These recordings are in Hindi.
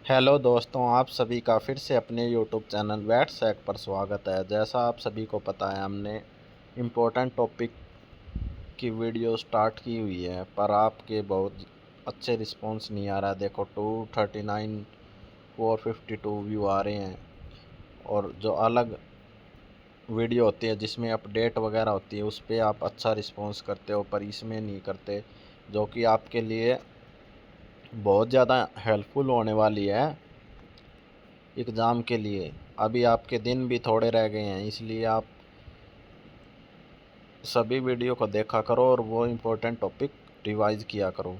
हेलो दोस्तों, आप सभी का फिर से अपने यूट्यूब चैनल वैट पर स्वागत है। जैसा आप सभी को पता है, हमने इम्पोर्टेंट टॉपिक की वीडियो स्टार्ट की हुई है, पर आपके बहुत अच्छे रिस्पांस नहीं आ रहा है। देखो 239 452 व्यू आ रहे हैं। और जो अलग वीडियो होती है जिसमें अपडेट वगैरह होती है, उस पर आप अच्छा रिस्पांस करते हो, पर इसमें नहीं करते, जो कि आपके लिए बहुत ज़्यादा हेल्पफुल होने वाली है एग्ज़ाम के लिए। अभी आपके दिन भी थोड़े रह गए हैं, इसलिए आप सभी वीडियो को देखा करो और वो इम्पोर्टेंट टॉपिक रिवाइज किया करो।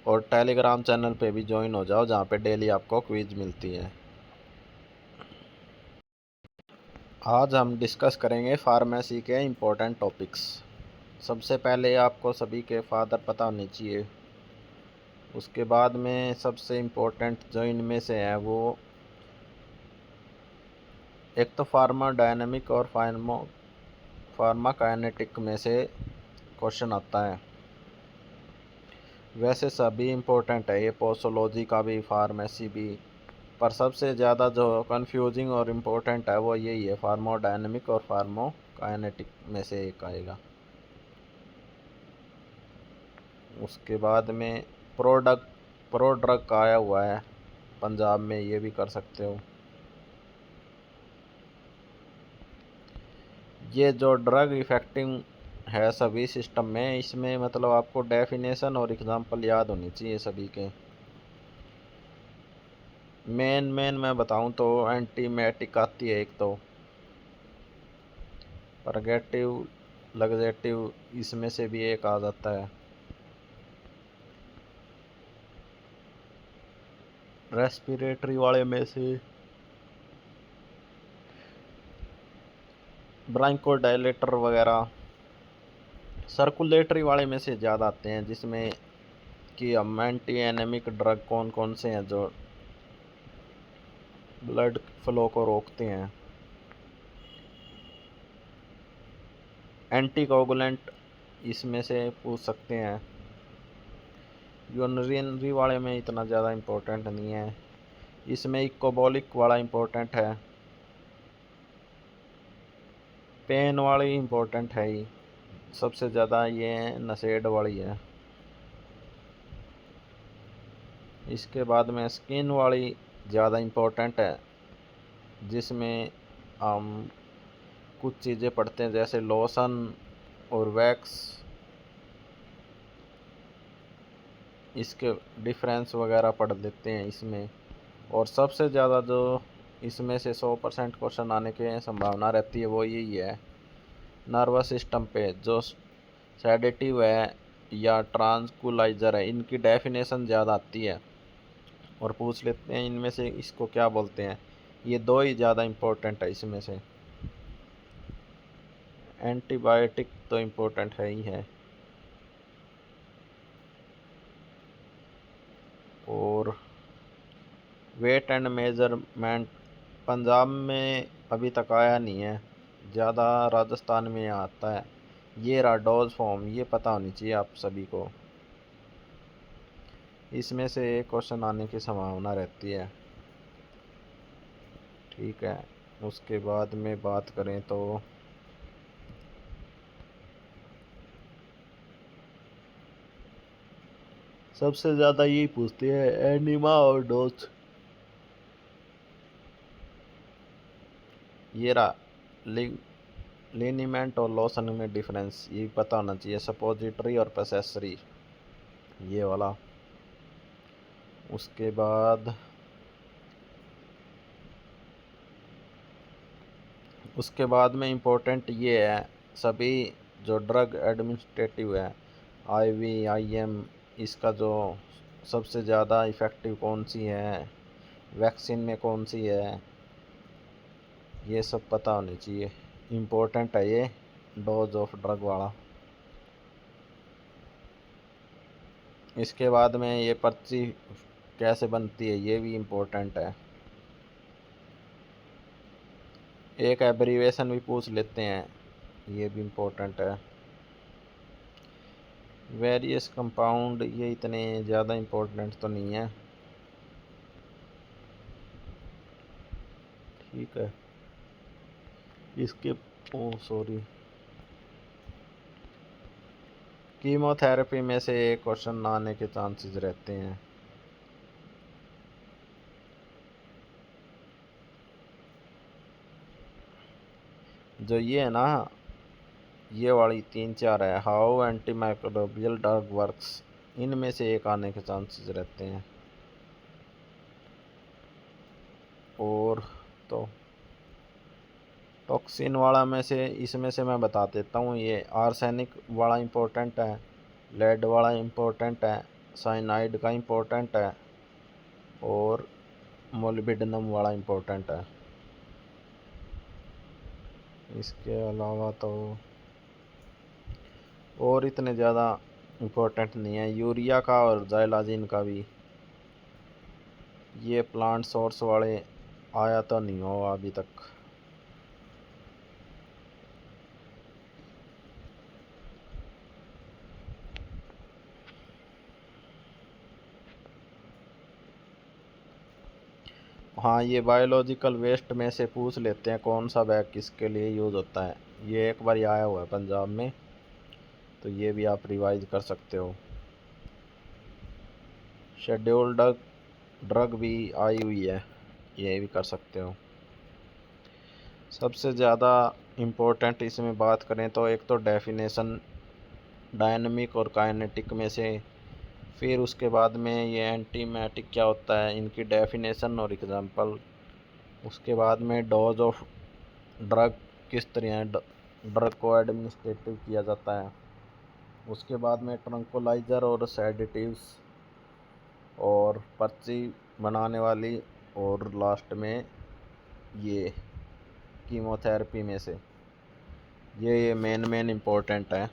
और टेलीग्राम चैनल पे भी ज्वाइन हो जाओ, जहाँ पे डेली आपको क्विज मिलती है। आज हम डिस्कस करेंगे फार्मेसी के इम्पोर्टेंट टॉपिक्स। सबसे पहले आपको सभी के फादर पता होने चाहिए। उसके बाद में सबसे इम्पोर्टेंट जो इनमें से है वो एक तो फार्माडायनेमिक और फार्माकाइनेटिक में से क्वेश्चन आता है। वैसे सभी इम्पोर्टेंट है, ये पोस्टोलॉजी का भी, फार्मेसी भी, पर सबसे ज़्यादा जो कंफ्यूजिंग और इम्पोर्टेंट है वो यही है, फार्मोडायनेमिक और फार्मोकाइनेटिक में से एक आएगा। उसके बाद में प्रोड्रग का आया हुआ है पंजाब में, ये भी कर सकते हो। ये जो ड्रग इफेक्टिंग है सभी सिस्टम में, इसमें मतलब आपको डेफिनेशन और एग्जांपल याद होनी चाहिए सभी के। मेन मैं बताऊं तो एंटीमेटिक आती है एक तो, परगेटिव, लग्जेटिव, इसमें से भी एक आ जाता है। रेस्पिरेटरी वाले में से ब्रांकोडायलेटर वगैरह। सर्कुलेटरी वाले में से ज़्यादा आते हैं, जिसमें कि हम एंटी एनेमिक ड्रग कौन कौन से हैं जो ब्लड फ्लो को रोकते हैं। एंटीकोगुलेंट इसमें से पूछ सकते हैं। यूरिनरी वाले में इतना ज़्यादा इम्पोर्टेंट नहीं है। इसमें इकोबॉलिक वाला इम्पोर्टेंट है। पेन वाली इम्पोर्टेंट है ही, सबसे ज़्यादा ये नशेड वाली है। इसके बाद में स्किन वाली ज़्यादा इम्पोर्टेंट है, जिसमें हम कुछ चीज़ें पढ़ते हैं जैसे लोशन और वैक्स, इसके डिफरेंस वगैरह पढ़ लेते हैं इसमें। और सबसे ज़्यादा जो इसमें से 100% क्वेश्चन आने की संभावना रहती है वो यही है, नर्वस सिस्टम पे जो सेडेटिव है या ट्रांसकुलाइजर है, इनकी डेफिनेशन ज़्यादा आती है। और पूछ लेते हैं इनमें से इसको क्या बोलते हैं। ये दो ही ज़्यादा इम्पोर्टेंट है इसमें से। एंटीबायोटिक तो इम्पोर्टेंट है ही है। और वेट एंड मेजरमेंट पंजाब में अभी तक आया नहीं है, ज़्यादा राजस्थान में आता है। ये रहा डोज फॉर्म, ये पता होनी चाहिए आप सभी को। इसमें से एक क्वेश्चन आने की संभावना रहती है। ठीक है। उसके बाद में बात करें तो सबसे ज़्यादा यही पूछते हैं, एनिमा और डोज। ये रहा लिनीमेंट और लोशन में डिफरेंस, ये पता होना चाहिए। सपोजिटरी और पसेसरी, ये वाला। उसके बाद में इम्पोर्टेंट ये है, सभी जो ड्रग एडमिनिस्ट्रेटिव है, आईवी आईएम, इसका जो सबसे ज़्यादा इफ़ेक्टिव कौन सी है, वैक्सीन में कौन सी है, ये सब पता होनी चाहिए। इम्पोर्टेंट है ये डोज ऑफ ड्रग वाला। इसके बाद में ये पर्ची कैसे बनती है, ये भी इम्पोर्टेंट है। एक एब्रीवेशन भी पूछ लेते हैं, ये भी इम्पोर्टेंट है। वेरियस कंपाउंड ये इतने ज़्यादा इम्पोर्टेंट तो नहीं है, ठीक है। इसके ओ सॉरी, कीमोथेरेपी में से एक क्वेश्चन आने के चांसेस रहते हैं। जो ये है ना, ये वाली 3-4 है, how anti microbial drug works, इनमें से एक आने के चांसेस रहते हैं। और तो टॉक्सिन वाला में से, इसमें से मैं बता देता हूँ, ये आर्सेनिक वाला इम्पोर्टेंट है, लेड वाला इम्पोर्टेंट है, साइनाइड का इम्पोर्टेंट है, और मोलिब्डेनम वाला इम्पोर्टेंट है। इसके अलावा तो और इतने ज़्यादा इम्पोर्टेंट नहीं है। यूरिया का और जाइलाजिन का भी, ये प्लांट सोर्स वाले आया तो नहीं होगा अभी तक। हाँ, ये बायोलॉजिकल वेस्ट में से पूछ लेते हैं कौन सा बैग किसके लिए यूज़ होता है। ये एक बार आया हुआ है पंजाब में, तो ये भी आप रिवाइज कर सकते हो। शेड्यूल्ड ड्रग भी आई हुई है, ये भी कर सकते हो। सबसे ज़्यादा इम्पोर्टेंट इसमें बात करें तो एक तो डेफिनेशन डायनेमिक और काइनेटिक में से, फिर उसके बाद में ये एंटीमेटिक क्या होता है, इनकी डेफिनेशन और एग्जांपल, उसके बाद में डोज ऑफ ड्रग किस तरह ड्रग को एडमिनिस्ट्रेटिव किया जाता है, उसके बाद में ट्रंकुलाइजर और सेडेटिव्स और पर्ची बनाने वाली, और लास्ट में ये कीमोथेरेपी में से ये मेन इम्पोर्टेंट है।